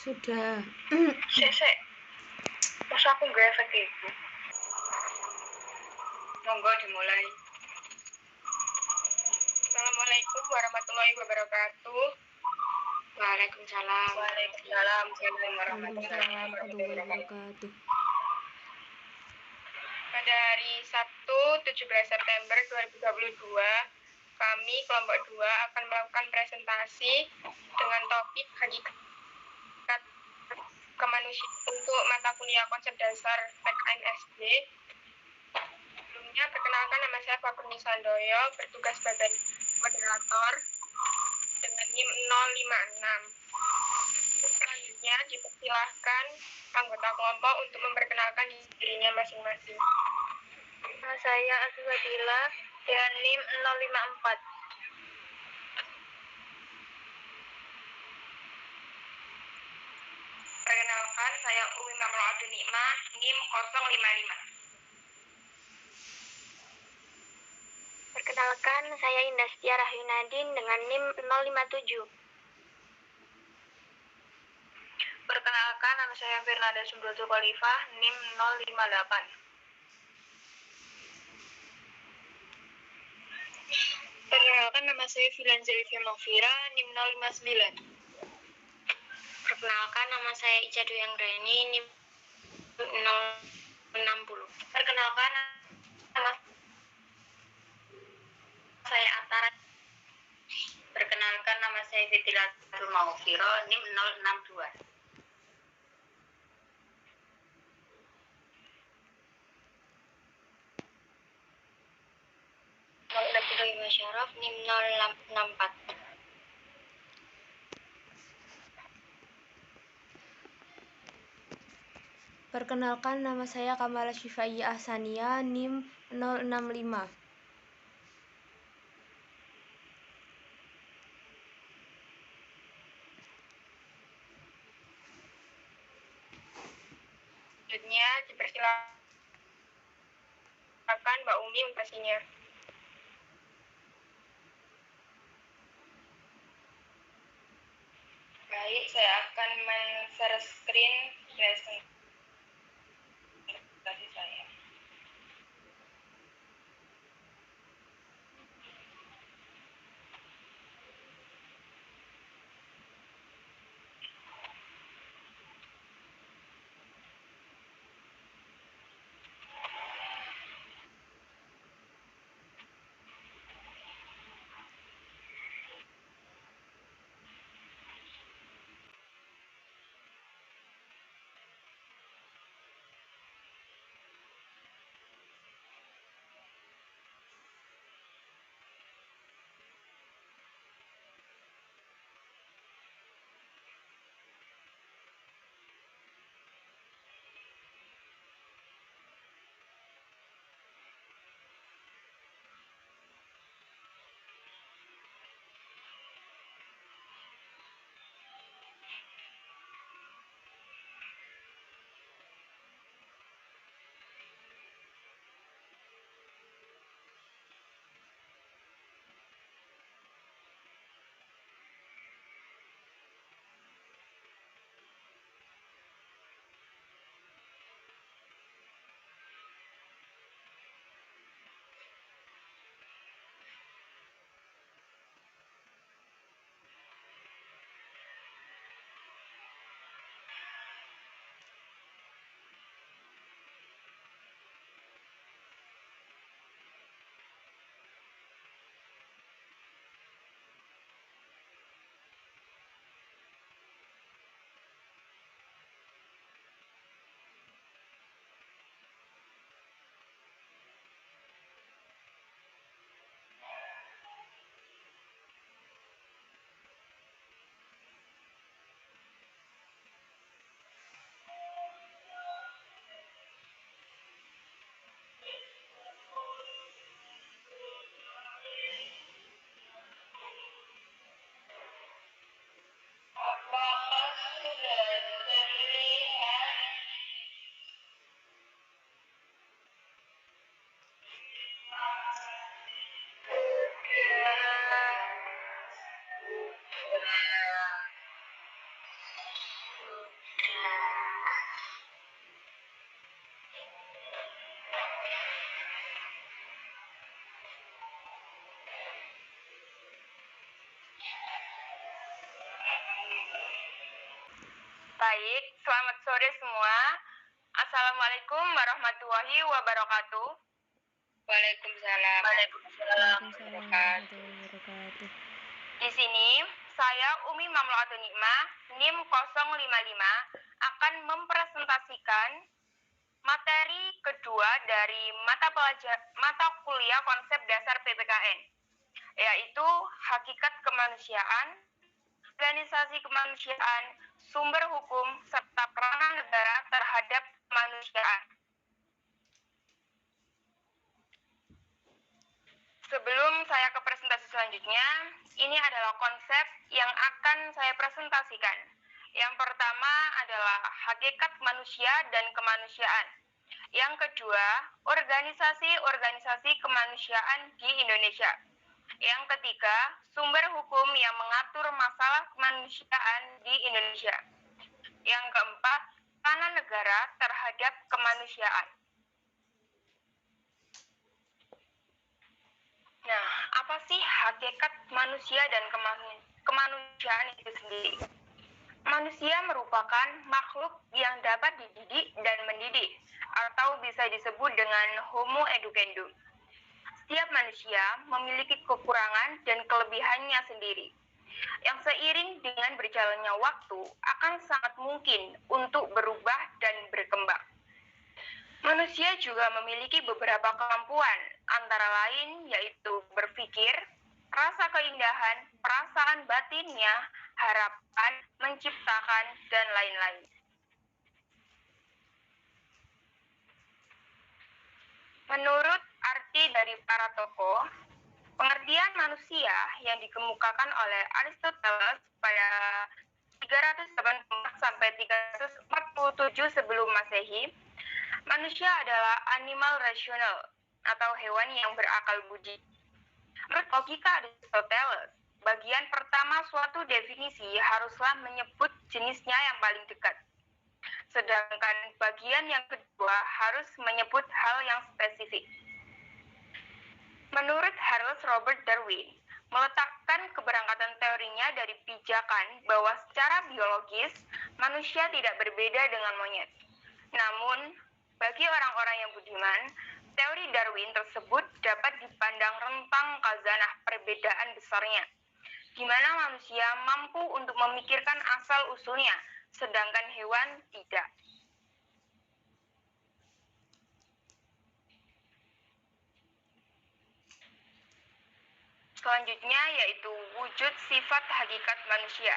Sudah. Sik. Masa aku nggak efek itu? Monggo dimulai. Assalamualaikum warahmatullahi wabarakatuh. Waalaikumsalam. Waalaikumsalam warahmatullahi wabarakatuh. Pada hari Sabtu 17 September 2022, kami kelompok 2 akan melakukan presentasi dengan topik hakikat kemanusiaan untuk mata kuliah konsep dasar PKN SD. Sebelumnya, perkenalkan, nama saya Fakurni Sandoyo, bertugas sebagai moderator dengan NIM 056. Selanjutnya, dipersilahkan anggota kelompok untuk memperkenalkan dirinya masing-masing. Nama saya Azwadila dengan NIM 054. Perkenalkan, saya Uwi Mamlo Abdul Nikmah, NIM 055. Perkenalkan, saya Indah Setia Rahyunadin dengan NIM 057. Perkenalkan, nama saya Fernanda Sumbroto Khalifah, NIM 058. Perkenalkan, nama saya Filan Zalifia Mafira, NIM 059. Perkenalkan, nama saya Ica Duyang Reni, NIM 060. Perkenalkan, nama saya Atara. Perkenalkan, nama saya Fitilatul Maufiro, NIM 062. Abdul Masyaraf, NIM 064. Perkenalkan, nama saya Kamala Syifaiya Ahsania, NIM 065. Selanjutnya dipersilakan Mbak Umi mempresinya. Baik, saya akan men-share screen presentasi saya. Baik, selamat sore semua. Assalamualaikum warahmatullahi wabarakatuh. Waalaikumsalam. Waalaikumsalam warahmatullahi wabarakatuh. Di sini, saya Umi Mamloatun Nikmah, NIM 055, akan mempresentasikan materi kedua dari mata kuliah konsep dasar PPKN, yaitu hakikat kemanusiaan, organisasi kemanusiaan, sumber hukum, serta peranan negara terhadap kemanusiaan. Sebelum saya ke presentasi selanjutnya, ini adalah konsep yang akan saya presentasikan. Yang pertama adalah hakikat manusia dan kemanusiaan. Yang kedua, organisasi-organisasi kemanusiaan di Indonesia. Yang ketiga, sumber hukum yang mengatur masalah kemanusiaan di Indonesia. Yang keempat, peranan negara terhadap kemanusiaan. Nah, apa sih hakikat manusia dan kemanusiaan itu sendiri? Manusia merupakan makhluk yang dapat dididik dan mendidik, atau bisa disebut dengan homo educandum. Setiap manusia memiliki kekurangan dan kelebihannya sendiri, yang seiring dengan berjalannya waktu akan sangat mungkin untuk berubah dan berkembang. Manusia juga memiliki beberapa kemampuan, antara lain yaitu berpikir, rasa keindahan, perasaan batinnya, harapan, menciptakan, dan lain-lain. Menurut arti dari para tokoh, pengertian manusia yang dikemukakan oleh Aristoteles pada 384 sampai 347 sebelum Masehi, manusia adalah animal rasional atau hewan yang berakal budi. Menurut logika Aristoteles, bagian pertama suatu definisi haruslah menyebut jenisnya yang paling dekat. Sedangkan bagian yang kedua harus menyebut hal yang spesifik. Menurut Charles Robert Darwin, meletakkan keberangkatan teorinya dari pijakan bahwa secara biologis manusia tidak berbeda dengan monyet. Namun, bagi orang-orang yang budiman, teori Darwin tersebut dapat dipandang rentang khazanah perbedaan besarnya, di mana manusia mampu untuk memikirkan asal-usulnya, sedangkan hewan tidak. Selanjutnya yaitu wujud sifat hakikat manusia.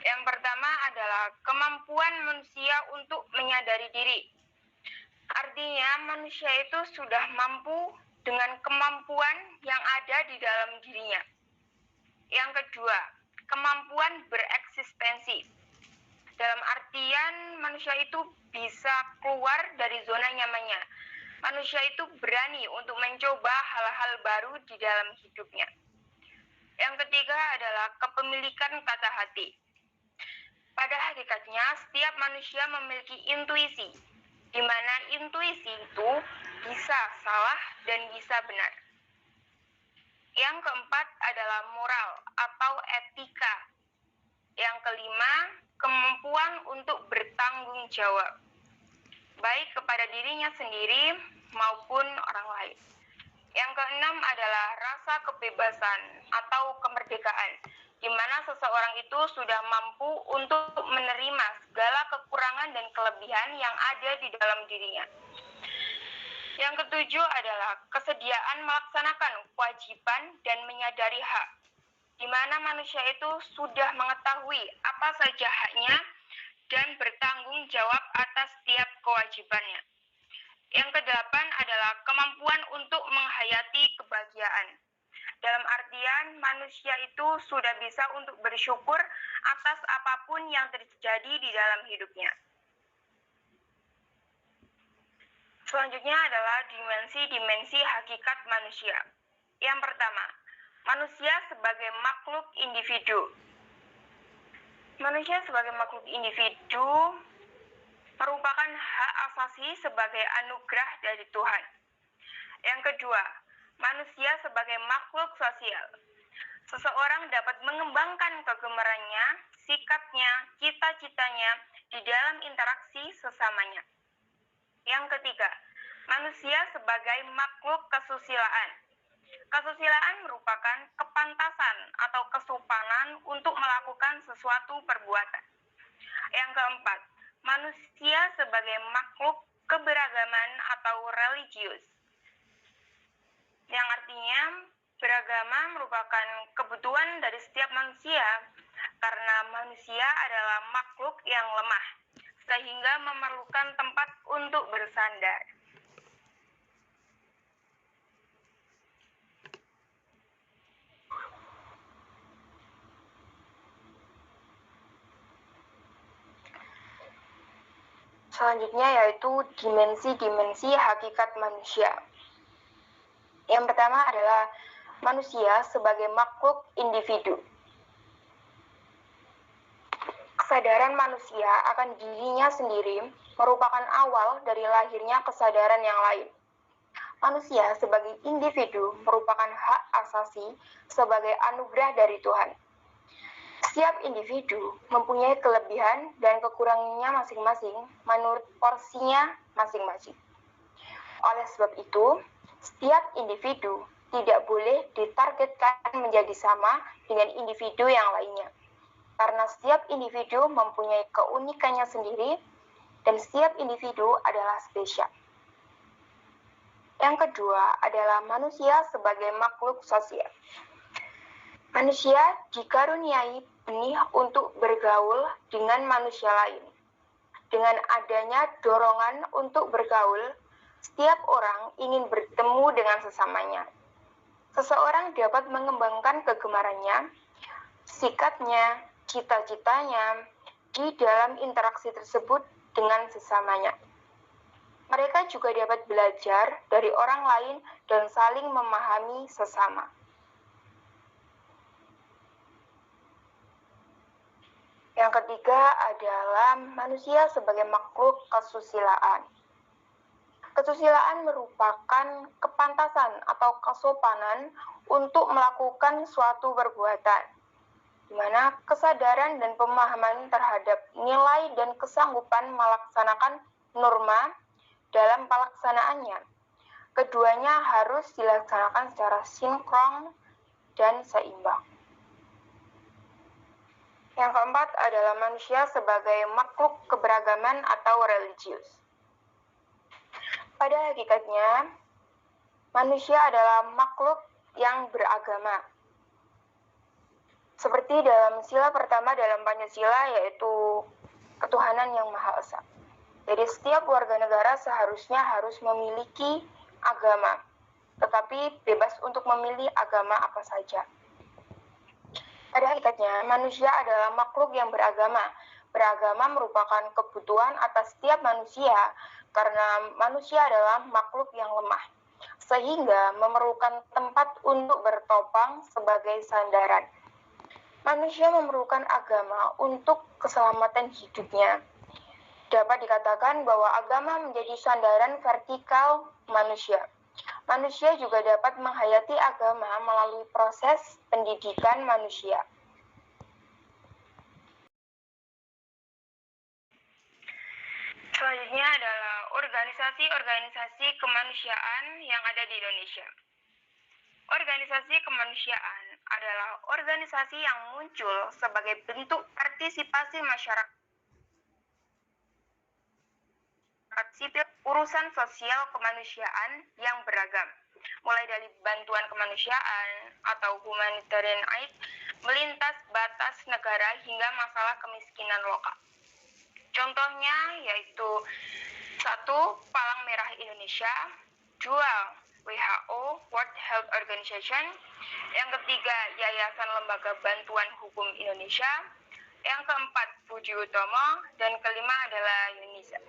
Yang pertama adalah kemampuan manusia untuk menyadari diri. Artinya manusia itu sudah mampu dengan kemampuan yang ada di dalam dirinya. Yang kedua, kemampuan bereksistensi. Dalam artian manusia itu bisa keluar dari zona nyamannya. Manusia itu berani untuk mencoba hal-hal baru di dalam hidupnya. Yang ketiga adalah kepemilikan kata hati. Pada hakikatnya, setiap manusia memiliki intuisi, di mana intuisi itu bisa salah dan bisa benar. Yang keempat adalah moral atau etika. Yang kelima, kemampuan untuk bertanggung jawab, baik kepada dirinya sendiri maupun orang lain. Yang keenam adalah rasa kebebasan atau kemerdekaan, di mana seseorang itu sudah mampu untuk menerima segala kekurangan dan kelebihan yang ada di dalam dirinya. Yang ketujuh adalah kesediaan melaksanakan kewajiban dan menyadari hak, di mana manusia itu sudah mengetahui apa saja haknya dan bertanggung jawab atas setiap kewajibannya. Yang kedelapan adalah kemampuan untuk menghayati kebahagiaan. Dalam artian manusia itu sudah bisa untuk bersyukur atas apapun yang terjadi di dalam hidupnya. Selanjutnya adalah dimensi-dimensi hakikat manusia. Yang pertama, manusia sebagai makhluk individu. Manusia sebagai makhluk individu merupakan hak asasi sebagai anugerah dari Tuhan. Yang kedua, manusia sebagai makhluk sosial. Seseorang dapat mengembangkan kegemarannya, sikapnya, cita-citanya di dalam interaksi sesamanya. Yang ketiga, manusia sebagai makhluk kesusilaan. Kesusilaan merupakan kepantasan atau kesopanan untuk melakukan sesuatu perbuatan. Yang keempat, manusia sebagai makhluk keberagaman atau religius. Yang artinya, beragama merupakan kebutuhan dari setiap manusia karena manusia adalah makhluk yang lemah, sehingga memerlukan tempat untuk bersandar. Selanjutnya yaitu dimensi-dimensi hakikat manusia. Yang pertama adalah manusia sebagai makhluk individu. Kesadaran manusia akan dirinya sendiri merupakan awal dari lahirnya kesadaran yang lain. Manusia sebagai individu merupakan hak asasi sebagai anugerah dari Tuhan. Setiap individu mempunyai kelebihan dan kekurangannya masing-masing menurut porsinya masing-masing. Oleh sebab itu, setiap individu tidak boleh ditargetkan menjadi sama dengan individu yang lainnya. Karena setiap individu mempunyai keunikannya sendiri dan setiap individu adalah spesial. Yang kedua adalah manusia sebagai makhluk sosial. Manusia dikaruniai benih untuk bergaul dengan manusia lain. Dengan adanya dorongan untuk bergaul, setiap orang ingin bertemu dengan sesamanya. Seseorang dapat mengembangkan kegemarannya, sikapnya, cita-citanya di dalam interaksi tersebut dengan sesamanya. Mereka juga dapat belajar dari orang lain dan saling memahami sesama. Yang ketiga adalah manusia sebagai makhluk kesusilaan. Kesusilaan merupakan kepantasan atau kesopanan untuk melakukan suatu perbuatan, di mana kesadaran dan pemahaman terhadap nilai dan kesanggupan melaksanakan norma dalam pelaksanaannya. Keduanya harus dilaksanakan secara sinkron dan seimbang. Yang keempat adalah manusia sebagai makhluk keberagaman atau religius. Pada hakikatnya, manusia adalah makhluk yang beragama. Seperti dalam sila pertama dalam Pancasila, yaitu ketuhanan yang Maha Esa. Jadi setiap warga negara seharusnya harus memiliki agama, tetapi bebas untuk memilih agama apa saja. Pada hakikatnya, manusia adalah makhluk yang beragama. Beragama merupakan kebutuhan atas setiap manusia karena manusia adalah makhluk yang lemah, sehingga memerlukan tempat untuk bertopang sebagai sandaran. Manusia memerlukan agama untuk keselamatan hidupnya. Dapat dikatakan bahwa agama menjadi sandaran vertikal manusia. Manusia juga dapat menghayati agama melalui proses pendidikan manusia. Selanjutnya adalah organisasi-organisasi kemanusiaan yang ada di Indonesia. Organisasi kemanusiaan adalah organisasi yang muncul sebagai bentuk partisipasi masyarakat sipil urusan sosial kemanusiaan yang beragam, mulai dari bantuan kemanusiaan atau humanitarian aid, melintas batas negara hingga masalah kemiskinan lokal. Contohnya yaitu 1. Palang Merah Indonesia, 2. WHO, World Health Organization, yang ketiga Yayasan Lembaga Bantuan Hukum Indonesia, yang keempat Budi Utomo, dan kelima adalah UNICEF.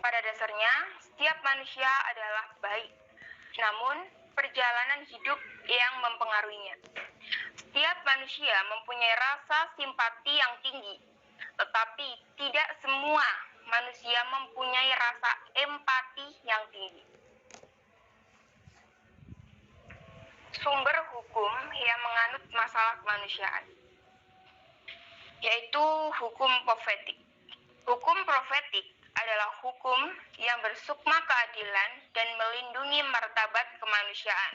Pada dasarnya, setiap manusia adalah baik, namun perjalanan hidup yang mempengaruhinya. Setiap manusia mempunyai rasa simpati yang tinggi, tetapi tidak semua manusia mempunyai rasa empati yang tinggi. Sumber hukum yang menganut masalah kemanusiaan. yaitu hukum profetik. Hukum profetik adalah hukum yang bersukma keadilan dan melindungi martabat kemanusiaan.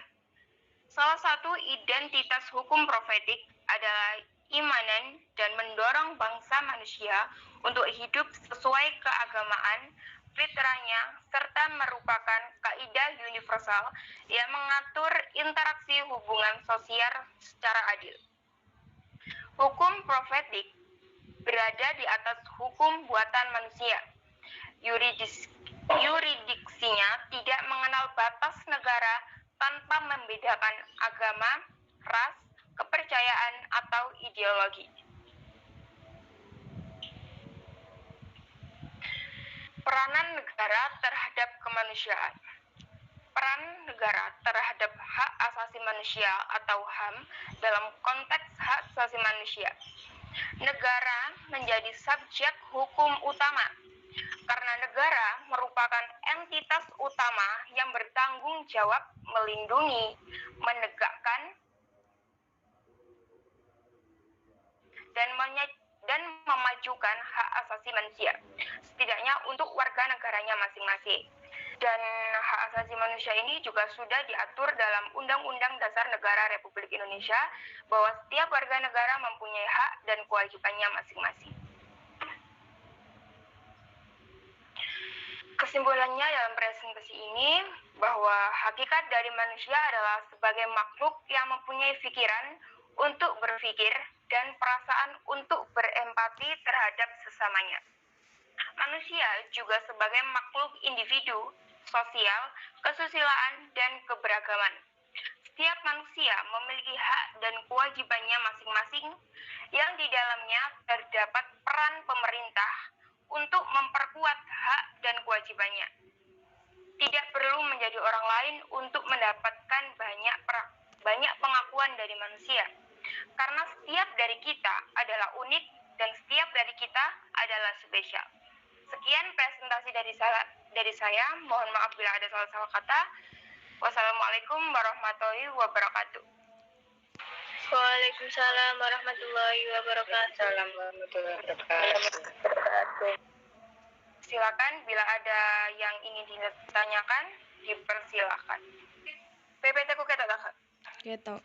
Salah satu identitas hukum profetik adalah imanan dan mendorong bangsa manusia untuk hidup sesuai keagamaan fitrahnya serta merupakan kaidah universal yang mengatur interaksi hubungan sosial secara adil. Hukum profetik berada di atas hukum buatan manusia. Yuridiksinya tidak mengenal batas negara tanpa membedakan agama, ras, kepercayaan, atau ideologi. Peranan negara terhadap kemanusiaan. Peran negara terhadap hak asasi manusia atau HAM dalam konteks hak asasi manusia. Negara menjadi subjek hukum utama karena negara merupakan entitas utama yang bertanggung jawab melindungi, menegakkan, dan memajukan hak asasi manusia, setidaknya untuk warga negaranya masing-masing. Dan hak asasi manusia ini juga sudah diatur dalam Undang-Undang Dasar Negara Republik Indonesia bahwa setiap warga negara mempunyai hak dan kewajibannya masing-masing. Kesimpulannya dalam presentasi ini bahwa hakikat dari manusia adalah sebagai makhluk yang mempunyai pikiran untuk berpikir dan perasaan untuk berempati terhadap sesamanya. Manusia juga sebagai makhluk individu, sosial, kesusilaan, dan keberagaman. Setiap manusia memiliki hak dan kewajibannya masing-masing yang di dalamnya terdapat peran pemerintah untuk memperkuat hak dan kewajibannya. Tidak perlu menjadi orang lain untuk mendapatkan banyak pengakuan dari manusia. Karena setiap dari kita adalah unik dan setiap dari kita adalah spesial. Sekian presentasi dari saya. Mohon maaf bila ada salah-salah kata. Wassalamualaikum warahmatullahi wabarakatuh. Waalaikumsalam warahmatullahi wabarakatuh. Silakan bila ada yang ingin ditanyakan, dipersilakan. PPT ku ketok tak? Ketok.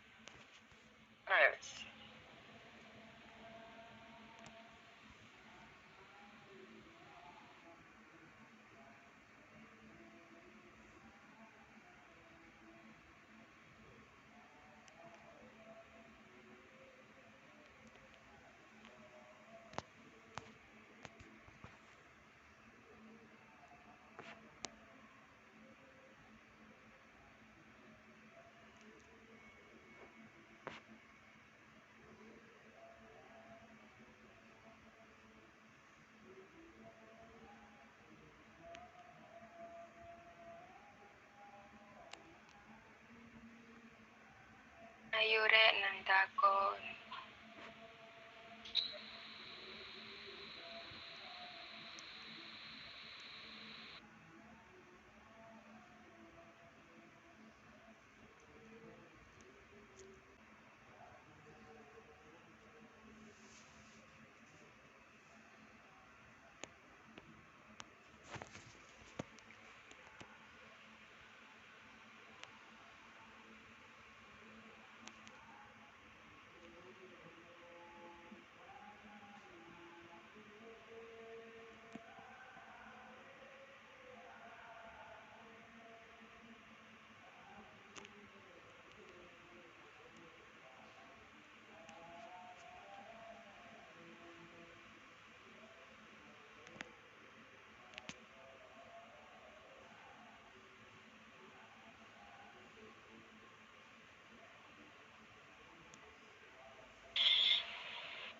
Ayo rek nang takon.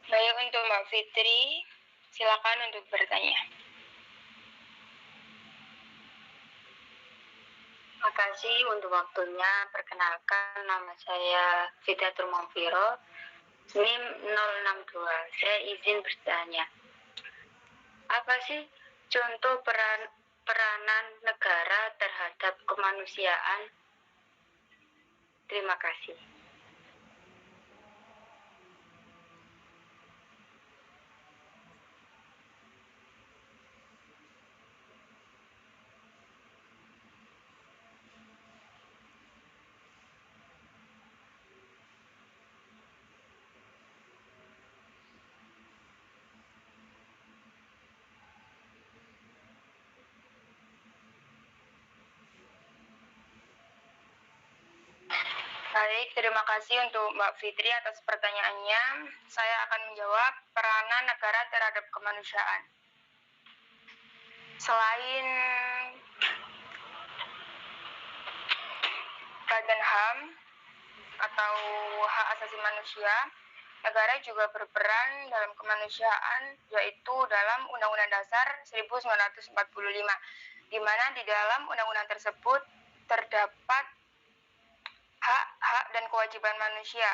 Baik, untuk Mbak Fitri, silakan untuk bertanya. Terima kasih untuk waktunya. Perkenalkan, nama saya Fidatul Mawfiro, NIM 062. Saya izin bertanya. Apa sih contoh peranan negara terhadap kemanusiaan? Terima kasih. Baik, terima kasih untuk Mbak Fitri atas pertanyaannya. Saya akan menjawab peranan negara terhadap kemanusiaan. Selain Badan HAM atau hak asasi manusia, negara juga berperan dalam kemanusiaan, yaitu dalam Undang-Undang Dasar 1945, di mana di dalam undang-undang tersebut terdapat hak-hak dan kewajiban manusia.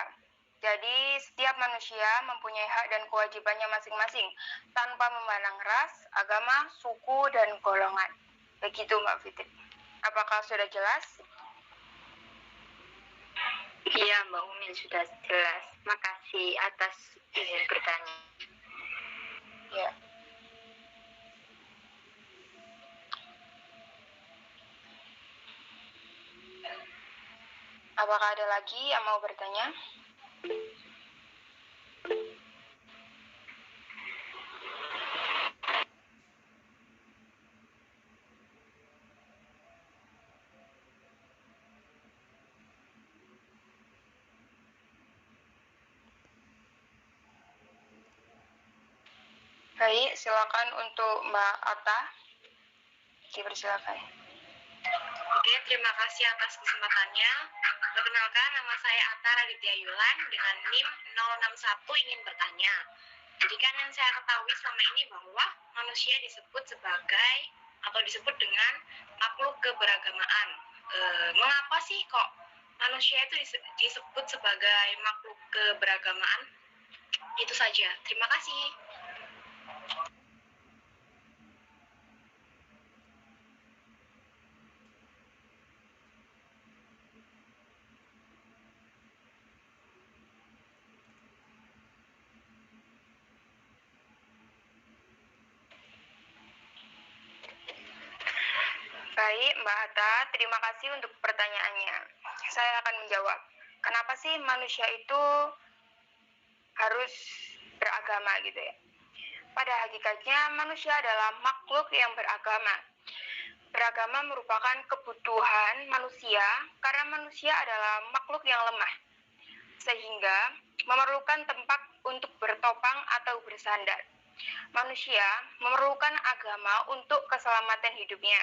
Jadi, setiap manusia mempunyai hak dan kewajibannya masing-masing, tanpa memandang ras, agama, suku, dan golongan. Begitu, Mbak Fitri. Apakah sudah jelas? Iya, Mbak Umin, sudah jelas. Makasih atas izin bertanya. Ya. Apakah ada lagi yang mau bertanya? Baik, silakan untuk Mbak Atta. Dipersilakan. Oke, terima kasih atas kesempatannya. Perkenalkan, nama saya Atta Raditya Yulan dengan NIM 061 ingin bertanya. Jadi kan yang saya ketahui selama ini bahwa manusia disebut sebagai atau disebut dengan makhluk keberagamaan. Mengapa sih kok manusia itu disebut sebagai makhluk keberagamaan? Itu saja. Terima kasih. Baik, Mbak Atta, terima kasih untuk pertanyaannya. Saya akan menjawab. Kenapa sih manusia itu harus beragama gitu ya? Pada hakikatnya manusia adalah makhluk yang beragama. Beragama merupakan kebutuhan manusia karena manusia adalah makhluk yang lemah, sehingga memerlukan tempat untuk bertopang atau bersandar. Manusia memerlukan agama untuk keselamatan hidupnya.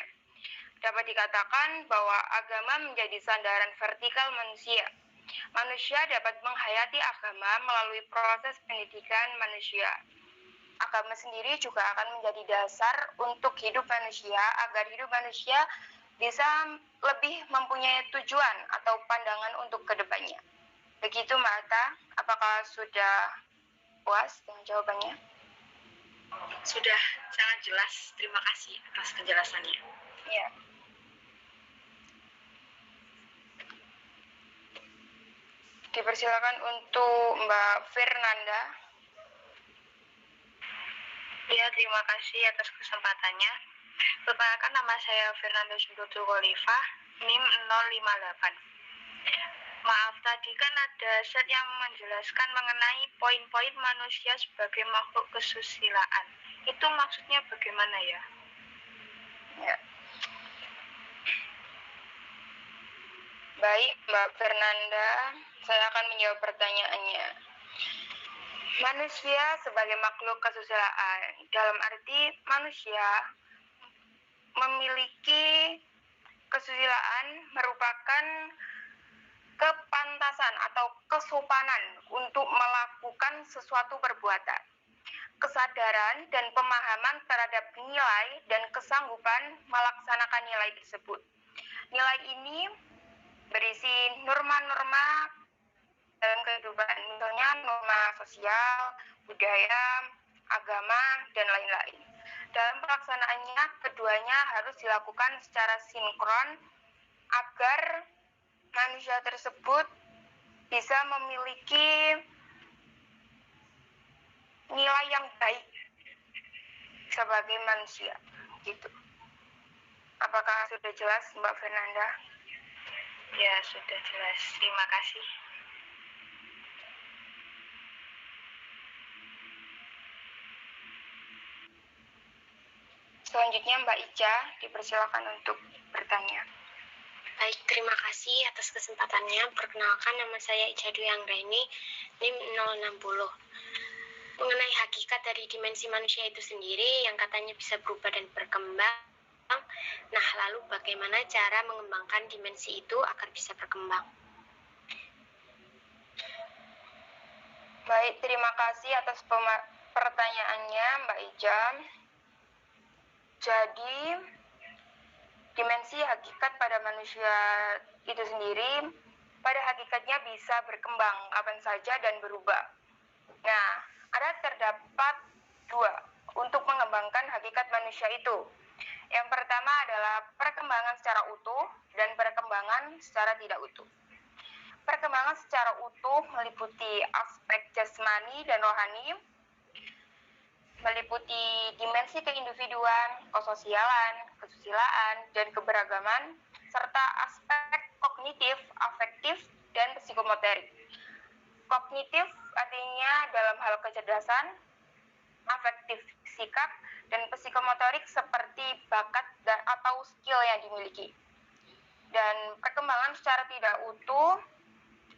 Dapat dikatakan bahwa agama menjadi sandaran vertikal manusia. Manusia dapat menghayati agama melalui proses pendidikan manusia. Agama sendiri juga akan menjadi dasar untuk hidup manusia agar hidup manusia bisa lebih mempunyai tujuan atau pandangan untuk kedepannya. Begitu Mbak Atta, apakah sudah puas dengan jawabannya? Sudah sangat jelas. Terima kasih atas penjelasannya. Ya. Dipersilakan untuk Mbak Fernanda. Ya, terima kasih atas kesempatannya. Perkenalkan, nama saya Fernanda Subroto Khalifah, NIM 058. Maaf, tadi kan ada set yang menjelaskan mengenai poin-poin manusia sebagai makhluk kesusilaan. Itu maksudnya bagaimana ya? Ya. Baik, Mbak Fernanda, saya akan menjawab pertanyaannya. Manusia sebagai makhluk kesusilaan, dalam arti manusia memiliki kesusilaan merupakan kepantasan atau kesopanan untuk melakukan sesuatu perbuatan. Kesadaran dan pemahaman terhadap nilai dan kesanggupan melaksanakan nilai tersebut. Nilai ini berisi norma-norma dalam kehidupan, misalnya norma sosial, budaya, agama, dan lain-lain. Dalam pelaksanaannya, keduanya harus dilakukan secara sinkron agar manusia tersebut bisa memiliki nilai yang baik sebagai manusia. Gitu. Apakah sudah jelas, Mbak Fernanda? Ya, sudah jelas. Terima kasih. Selanjutnya Mbak Ica, dipersilakan untuk bertanya. Baik, terima kasih atas kesempatannya. Perkenalkan, nama saya Ijadu Anggraini, NIM 060. Mengenai hakikat dari dimensi manusia itu sendiri yang katanya bisa berubah dan berkembang. Nah, lalu bagaimana cara mengembangkan dimensi itu agar bisa berkembang? Baik, terima kasih atas pertanyaannya, Mbak Ijam. Jadi, dimensi hakikat pada manusia itu sendiri pada hakikatnya bisa berkembang kapan saja dan berubah. Nah, ada terdapat dua untuk mengembangkan hakikat manusia itu. Yang pertama adalah perkembangan secara utuh dan perkembangan secara tidak utuh. Perkembangan secara utuh meliputi aspek jasmani dan rohani, meliputi dimensi keindividuan, kesosialan, kesusilaan, dan keberagaman, serta aspek kognitif, afektif, dan psikomotorik. Kognitif artinya dalam hal kecerdasan, afektif sikap, dan psikomotorik seperti bakat atau skill yang dimiliki. Dan perkembangan secara tidak utuh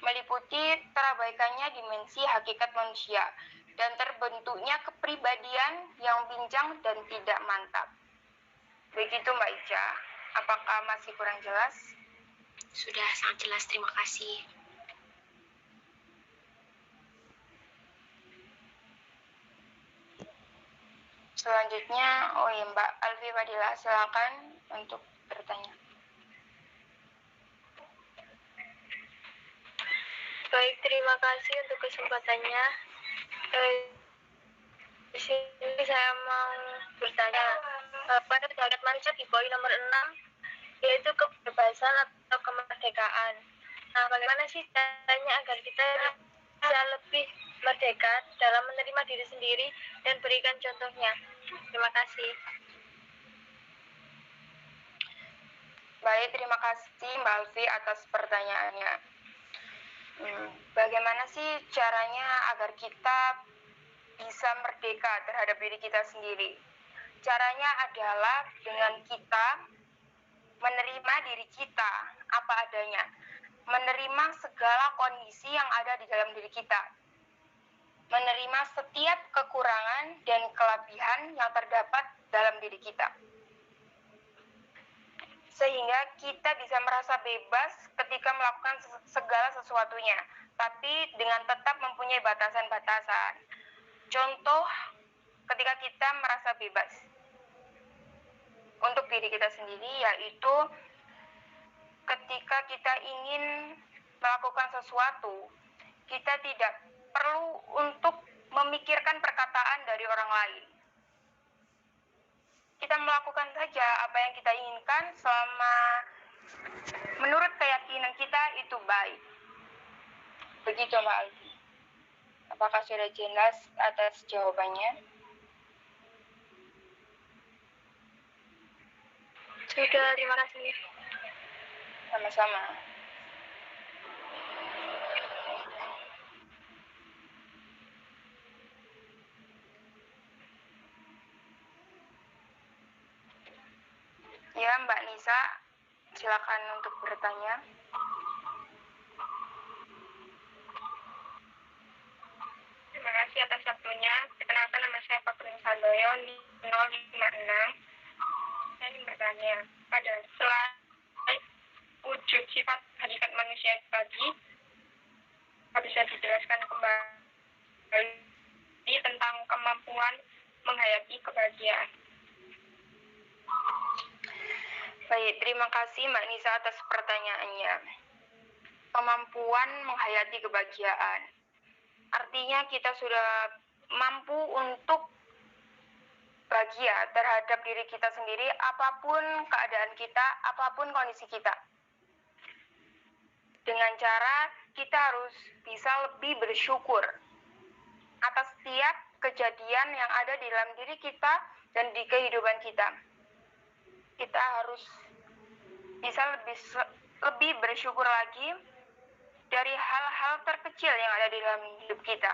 meliputi terabaikannya dimensi hakikat manusia dan terbentuknya kepribadian yang pincang dan tidak mantap. Begitu Mbak Ica. Apakah masih kurang jelas? Sudah sangat jelas, terima kasih. Selanjutnya, Mbak Alfi Fadila, silakan untuk bertanya. Baik, terima kasih untuk kesempatannya. Di sini saya mau bertanya pada derajat manusia di poin nomor 6, yaitu kebebasan atau kemerdekaan. Nah, bagaimana sih caranya agar kita bisa lebih merdeka dalam menerima diri sendiri dan berikan contohnya? Terima kasih. Baik, terima kasih Mbak Alfi atas pertanyaannya. Bagaimana sih caranya agar kita bisa merdeka terhadap diri kita sendiri? Caranya adalah dengan kita menerima diri kita apa adanya, menerima segala kondisi yang ada di dalam diri kita, menerima setiap kekurangan dan kelebihan yang terdapat dalam diri kita, sehingga kita bisa merasa bebas ketika melakukan segala sesuatunya, tapi dengan tetap mempunyai batasan-batasan. Contoh, ketika kita merasa bebas untuk diri kita sendiri, yaitu ketika kita ingin melakukan sesuatu, kita tidak perlu untuk memikirkan perkataan dari orang lain. Kita melakukan saja apa yang kita inginkan selama menurut keyakinan kita itu baik. Begitu Mbak Alfi. Apakah sudah jelas atas jawabannya? Sudah, terima kasih. Sama-sama. Ya, Mbak Nisa, silakan untuk bertanya. Terima kasih atas waktunya. Perkenalkan, nama saya Fakrin Sandoyo, 056. Saya ingin bertanya, pada selain wujud sifat hakikat manusia tadi, bisa dijelaskan kembali tentang kemampuan menghayati kebahagiaan? Baik, terima kasih Mbak Nisa atas pertanyaannya. Kemampuan menghayati kebahagiaan. Artinya kita sudah mampu untuk bahagia terhadap diri kita sendiri, apapun keadaan kita, apapun kondisi kita. Dengan cara kita harus bisa lebih bersyukur atas setiap kejadian yang ada di dalam diri kita dan di kehidupan kita. Kita harus bisa lebih bersyukur lagi dari hal-hal terkecil yang ada di dalam hidup kita.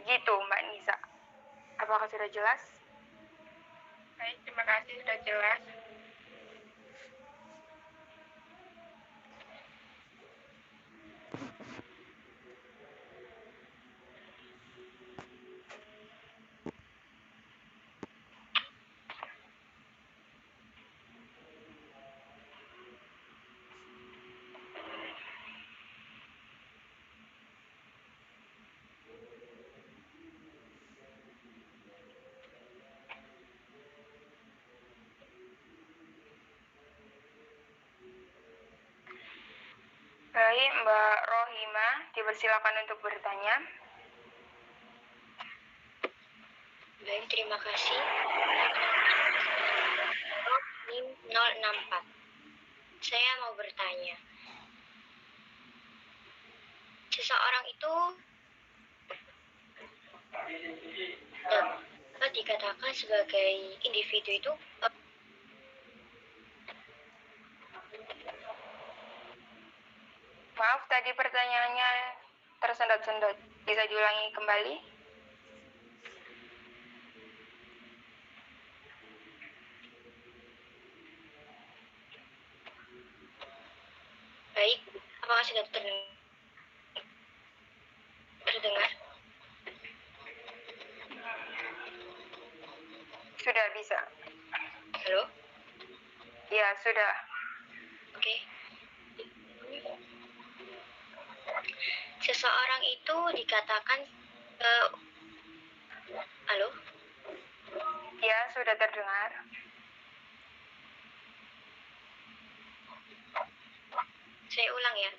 Begitu Mbak Nisa. Apakah sudah jelas? Baik, terima kasih sudah jelas. Baik, Mbak Rohima, dipersilakan untuk bertanya. Baik, terima kasih. NIM 064. Saya mau bertanya. Seseorang itu dapat dikatakan sebagai individu itu Maaf, tadi pertanyaannya tersendat-sendat. Bisa diulangi kembali? baik. Apakah sudah terdengar? Sudah bisa. Halo? Ya, sudah. Oke. Seseorang itu dikatakan halo? Ya, sudah terdengar. Saya ulang ya.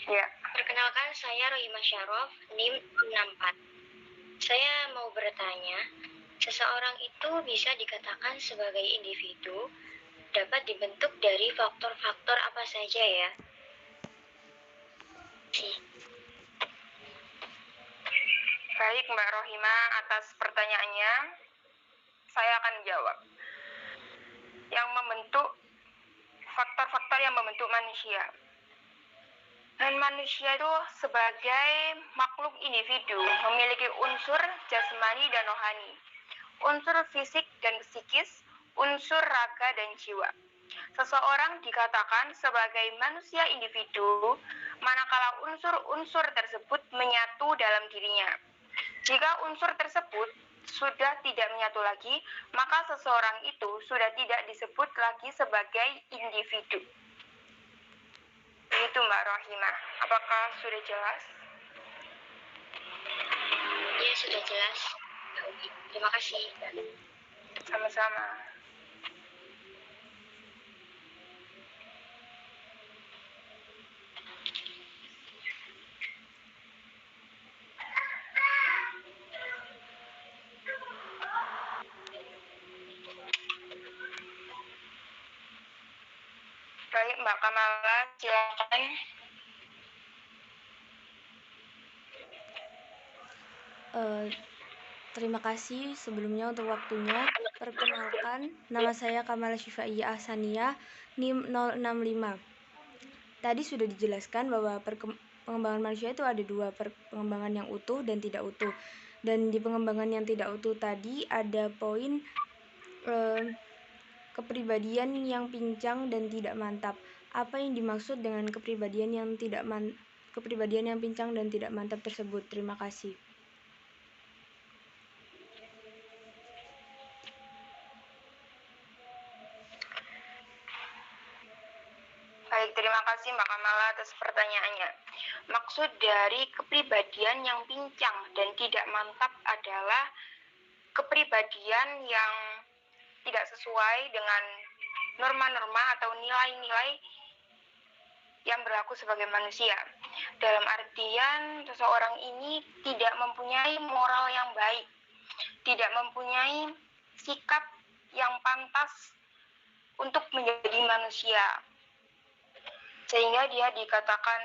Ya. Perkenalkan, saya Rohima Syarof, NIM 64. Saya mau bertanya, seseorang itu bisa dikatakan sebagai individu dapat dibentuk dari faktor-faktor apa saja ya? Baik, Mbak Rohima, atas pertanyaannya, saya akan jawab. Yang membentuk, faktor-faktor yang membentuk manusia. Dan manusia itu sebagai makhluk individu memiliki unsur jasmani dan rohani, unsur fisik dan psikis, unsur raga dan jiwa. Seseorang dikatakan sebagai manusia individu manakala unsur-unsur tersebut menyatu dalam dirinya. Jika unsur tersebut sudah tidak menyatu lagi, maka seseorang itu sudah tidak disebut lagi sebagai individu. Itu Mbak Rohima. Apakah sudah jelas? Ya, sudah jelas. Terima kasih. Sama-sama. Baik, Mbak Kamala, silakan. Terima kasih sebelumnya untuk waktunya. Perkenalkan, nama saya Kamala Syifaiyah Ahsaniyah, NIM 065. Tadi sudah dijelaskan bahwa pengembangan manusia itu ada dua, pengembangan yang utuh dan tidak utuh. Dan di pengembangan yang tidak utuh tadi ada poin kepribadian yang pincang dan tidak mantap. Apa yang dimaksud dengan kepribadian yang pincang dan tidak mantap tersebut? Terima kasih. Baik, terima kasih Mbak Kamala atas pertanyaannya. Maksud dari kepribadian yang pincang dan tidak mantap adalah kepribadian yang tidak sesuai dengan norma-norma atau nilai-nilai yang berlaku sebagai manusia. Dalam artian, seseorang ini tidak mempunyai moral yang baik, tidak mempunyai sikap yang pantas untuk menjadi manusia, sehingga dia dikatakan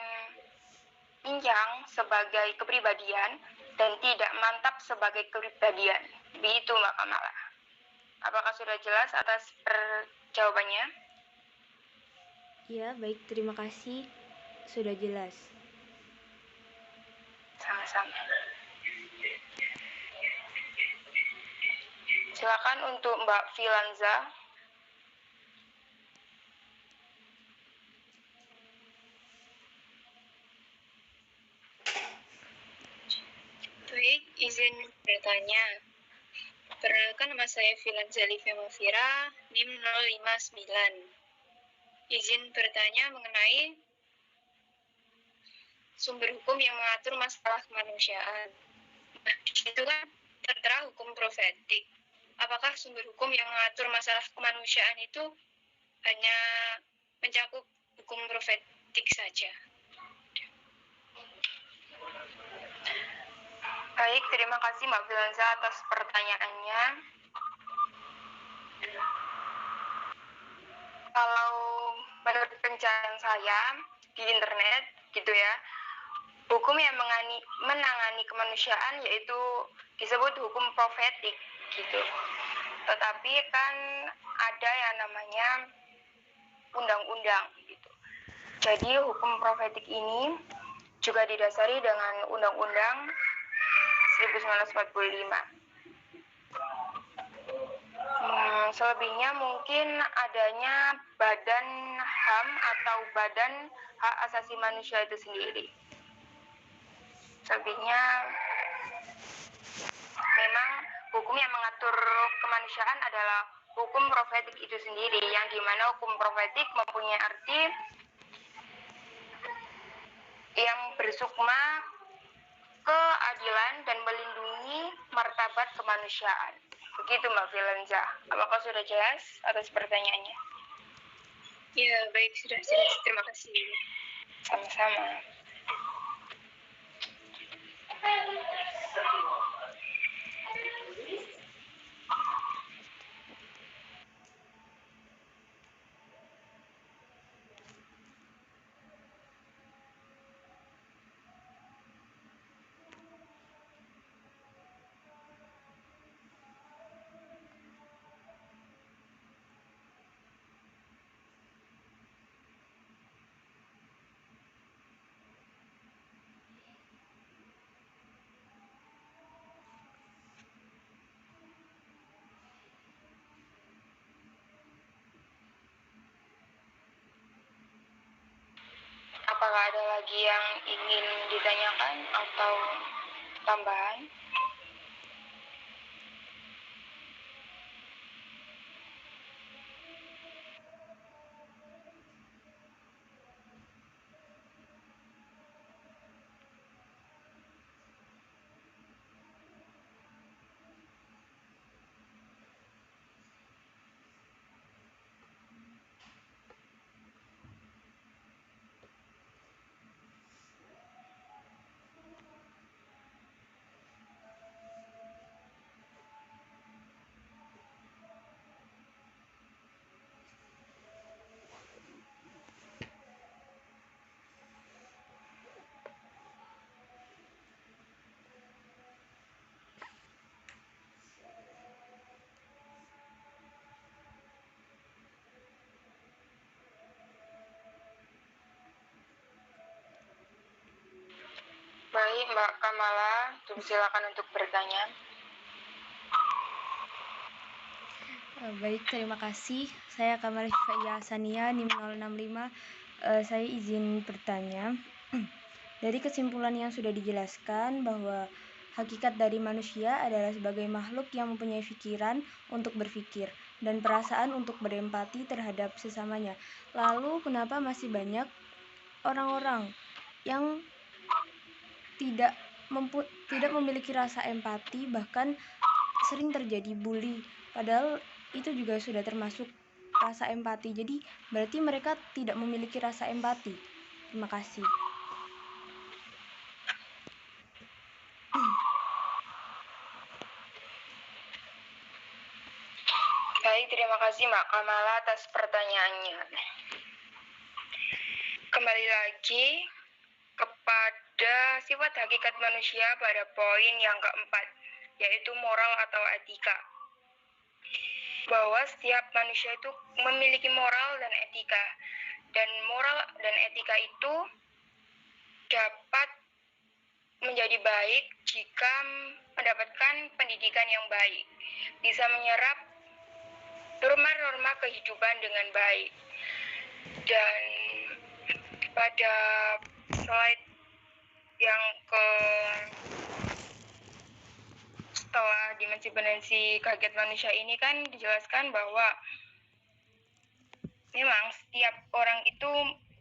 pincang sebagai kepribadian dan tidak mantap sebagai kepribadian. Begitu Mbak Kamala. Apakah sudah jelas atas jawabannya? Ya, baik, terima kasih. Sudah jelas. Sama-sama. Silakan untuk Mbak Filanza. Baik, izin bertanya. Perkenalkan, nama saya Filanza Livia Mafira, NIM 059. Izin bertanya mengenai sumber hukum yang mengatur masalah kemanusiaan. Itu kan tertera hukum profetik. Apakah sumber hukum yang mengatur masalah kemanusiaan itu hanya mencakup hukum profetik saja? Baik, terima kasih Mbak Filanza atas pertanyaannya. Kalau menurut pencarian saya di internet gitu ya, hukum yang menangani kemanusiaan yaitu disebut hukum profetik gitu. Tetapi kan ada yang namanya undang-undang gitu. Jadi hukum profetik ini juga didasari dengan Undang-Undang 1945. Selebihnya mungkin adanya Badan HAM atau Badan Hak Asasi Manusia itu sendiri. Selebihnya memang hukum yang mengatur kemanusiaan adalah hukum profetik itu sendiri, yang dimana hukum profetik mempunyai arti yang bersukma keadilan dan melindungi martabat kemanusiaan. Begitu Mbak Filanza. Apakah sudah jelas atas pertanyaannya? Ya, baik, sudah jelas. Terima kasih. Sama-sama. Apakah ada lagi yang ingin ditanyakan atau tambahan? Baik, Mbak Kamala, silakan untuk bertanya. Baik, terima kasih. Saya Kamala Shifaiya Asania, NIM 065. Saya izin bertanya. Dari kesimpulan yang sudah dijelaskan bahwa hakikat dari manusia adalah sebagai makhluk yang mempunyai pikiran untuk berpikir dan perasaan untuk berempati terhadap sesamanya. Lalu kenapa masih banyak orang-orang yang tidak memiliki rasa empati, bahkan sering terjadi bully, padahal itu juga sudah termasuk rasa empati. Jadi berarti mereka tidak memiliki rasa empati. Terima kasih. Baik, terima kasih Mbak Kamala atas pertanyaannya. Kembali lagi kepada sifat hakikat manusia pada poin yang keempat, yaitu moral atau etika. Bahwa setiap manusia itu memiliki moral dan etika. Dan moral dan etika itu dapat menjadi baik jika mendapatkan pendidikan yang baik. Bisa menyerap norma-norma kehidupan dengan baik. Dan pada slide yang setelah dimensi hakikat manusia ini kan dijelaskan bahwa memang setiap orang itu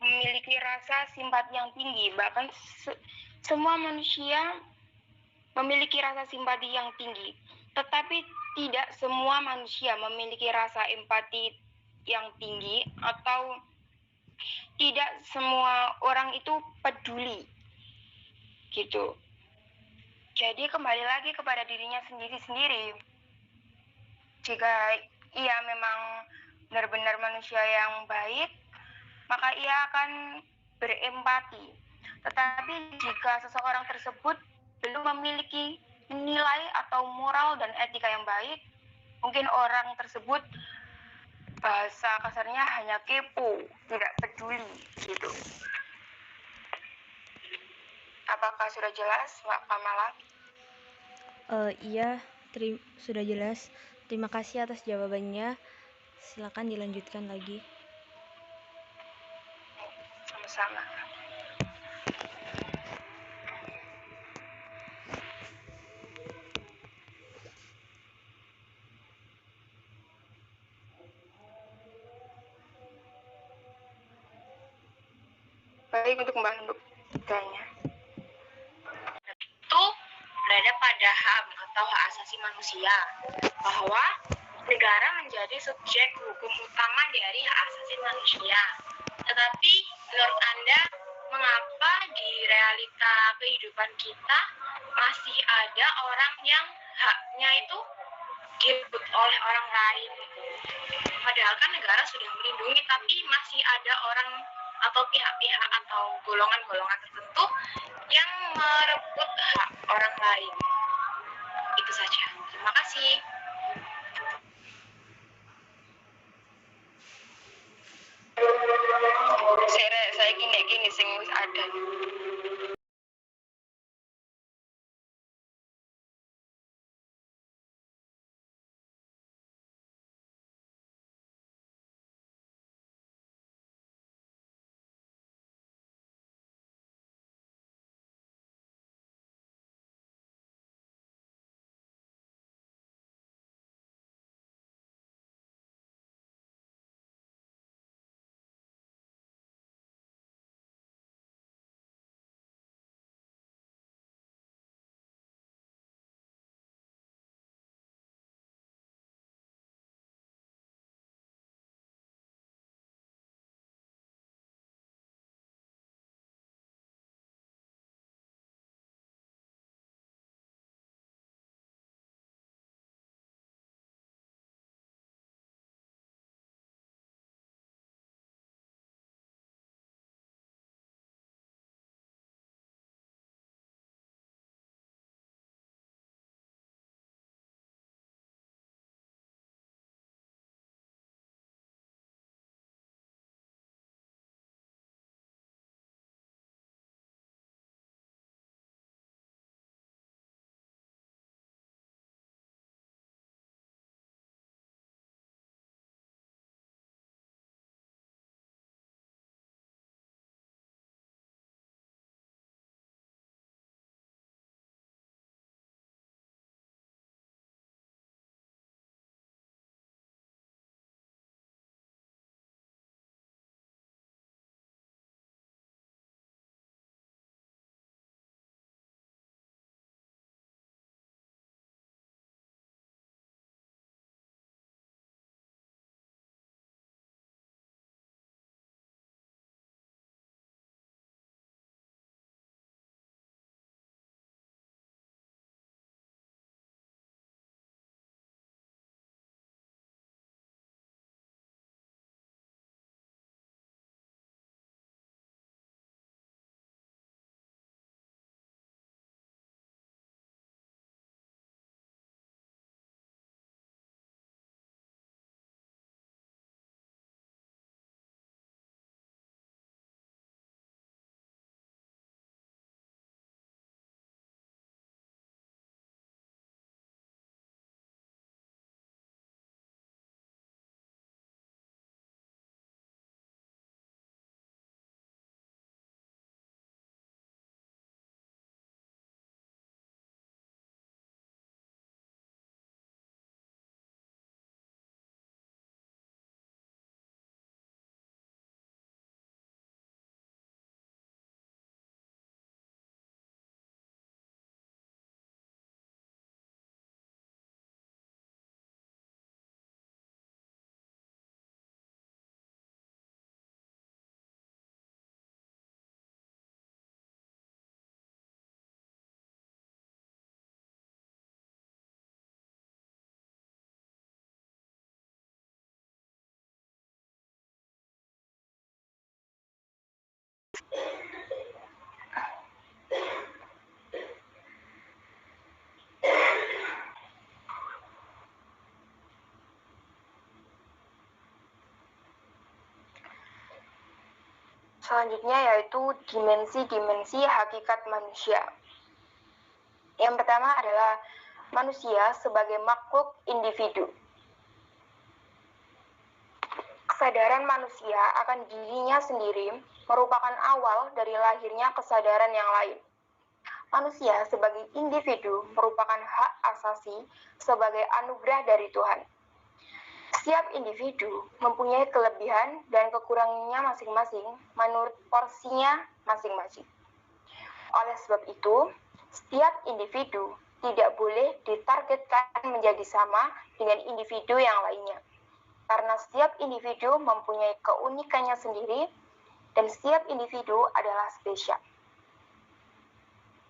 memiliki rasa simpati yang tinggi, bahkan semua manusia memiliki rasa simpati yang tinggi, tetapi tidak semua manusia memiliki rasa empati yang tinggi, atau tidak semua orang itu peduli gitu. Jadi kembali lagi kepada dirinya sendiri-sendiri. Jika ia memang benar-benar manusia yang baik, maka ia akan berempati. Tetapi jika seseorang tersebut belum memiliki nilai atau moral dan etika yang baik, mungkin orang tersebut bahasa kasarnya hanya kepo, tidak peduli gitu. Apakah sudah jelas, Mbak Kamala? Iya, sudah jelas. Terima kasih atas jawabannya. Silakan dilanjutkan lagi. Sama-sama. Baik, untuk Mbak Nunduk tanya. Itu berada pada HAM atau hak asasi manusia, bahwa negara menjadi subjek hukum utama dari hak asasi manusia. Tetapi menurut Anda, mengapa di realita kehidupan kita masih ada orang yang haknya itu direbut oleh orang lain? Padahal kan negara sudah melindungi, tapi masih ada orang atau pihak-pihak atau golongan-golongan tertentu yang merebut hak orang lain. Itu saja. Terima kasih. Saya gini sing wis ada. Selanjutnya yaitu dimensi-dimensi hakikat manusia. Yang pertama adalah manusia sebagai makhluk individu. Kesadaran manusia akan dirinya sendiri merupakan awal dari lahirnya kesadaran yang lain. Manusia sebagai individu merupakan hak asasi sebagai anugerah dari Tuhan. Setiap individu mempunyai kelebihan dan kekurangannya masing-masing menurut porsinya masing-masing. Oleh sebab itu, setiap individu tidak boleh ditargetkan menjadi sama dengan individu yang lainnya. Karena setiap individu mempunyai keunikannya sendiri dan setiap individu adalah spesial.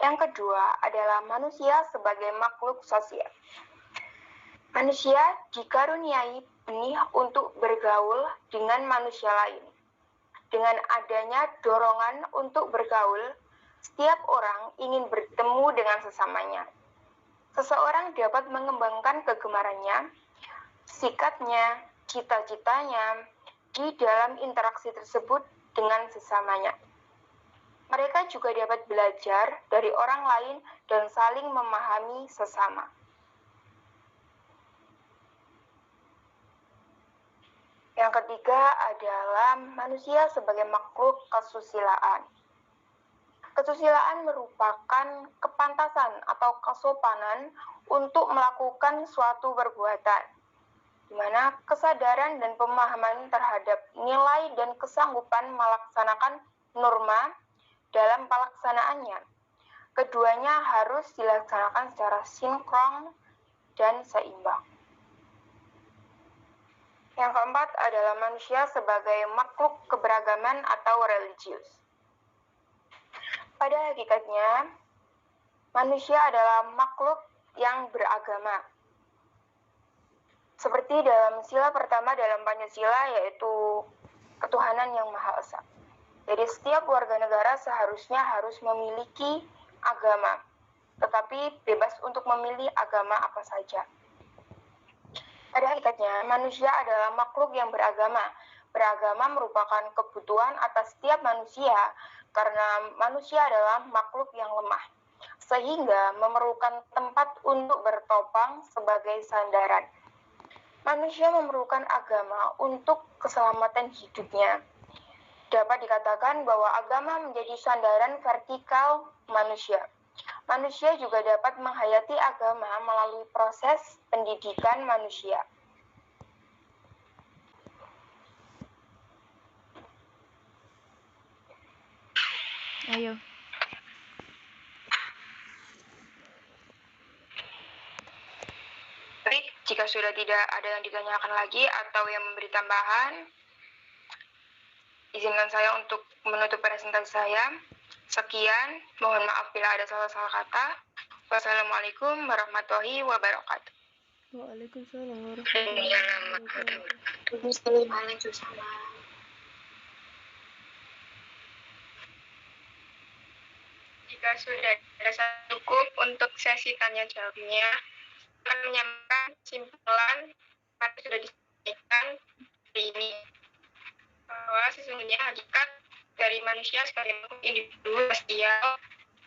Yang kedua adalah manusia sebagai makhluk sosial. Manusia dikaruniai benih untuk bergaul dengan manusia lain. Dengan adanya dorongan untuk bergaul, setiap orang ingin bertemu dengan sesamanya. Seseorang dapat mengembangkan kegemarannya, sikapnya, cita-citanya di dalam interaksi tersebut dengan sesamanya. Mereka juga dapat belajar dari orang lain dan saling memahami sesama. Yang ketiga adalah manusia sebagai makhluk kesusilaan. Kesusilaan merupakan kepantasan atau kesopanan untuk melakukan suatu perbuatan, di mana kesadaran dan pemahaman terhadap nilai dan kesanggupan melaksanakan norma dalam pelaksanaannya. Keduanya harus dilaksanakan secara sinkron dan seimbang. Yang keempat adalah manusia sebagai makhluk keberagaman atau religius. Pada hakikatnya, manusia adalah makhluk yang beragama. Seperti dalam sila pertama dalam Pancasila, yaitu ketuhanan yang Maha Esa. Jadi setiap warga negara seharusnya harus memiliki agama, tetapi bebas untuk memilih agama apa saja. Pada hakikatnya, manusia adalah makhluk yang beragama. Beragama merupakan kebutuhan atas setiap manusia, karena manusia adalah makhluk yang lemah, sehingga memerlukan tempat untuk bertopang sebagai sandaran. Manusia memerlukan agama untuk keselamatan hidupnya. Dapat dikatakan bahwa agama menjadi sandaran vertikal manusia. Manusia juga dapat menghayati agama melalui proses pendidikan manusia. Ayo. Baik, jika sudah tidak ada yang ditanyakan lagi atau yang memberi tambahan, izinkan saya untuk menutup presentasi saya. Sekian, mohon maaf bila ada salah-salah kata. Wassalamualaikum warahmatullahi wabarakatuh. Waalaikumsalam warahmatullahi wabarakatuh. Jika sudah ada cukup untuk sesi tanya jawabnya, akan menyampaikan kesimpulan yang sudah disampaikan hari ini, bahwa sesungguhnya hakikat dari manusia sebagai makhluk individu sosial,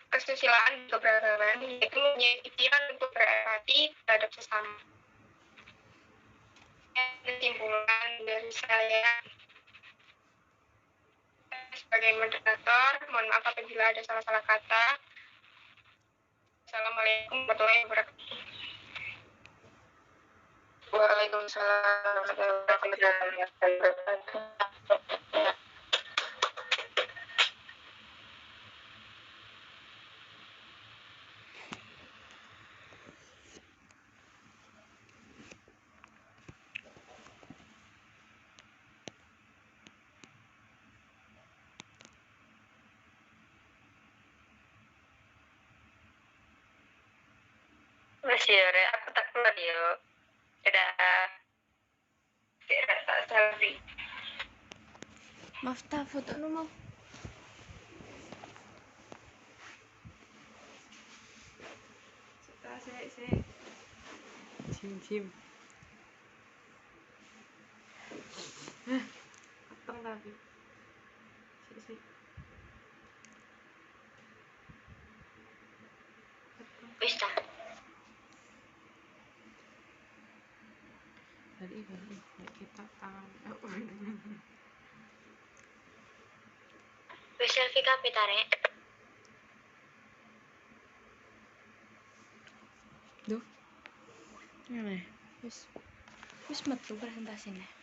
kesusilaan dan keberagaman, yaitu mempunyai pikiran untuk berempati terhadap sesama. Kesimpulan dari saya sebagai moderator, mohon maaf apabila ada salah-salah kata. Assalamualaikum warahmatullahi wabarakatuh. Waalaikumsalam warahmatullahi wabarakatuh. Masih ya, aku tak keluar yuk. Dadah. Selfie. Maaf, foto nu mau. Jim. Mateng lagi. Sik. Wis ta. Dari kita tangan. Wis selfie kabeh ta, Rek? Duh. Ngene. Wis metu presentasine.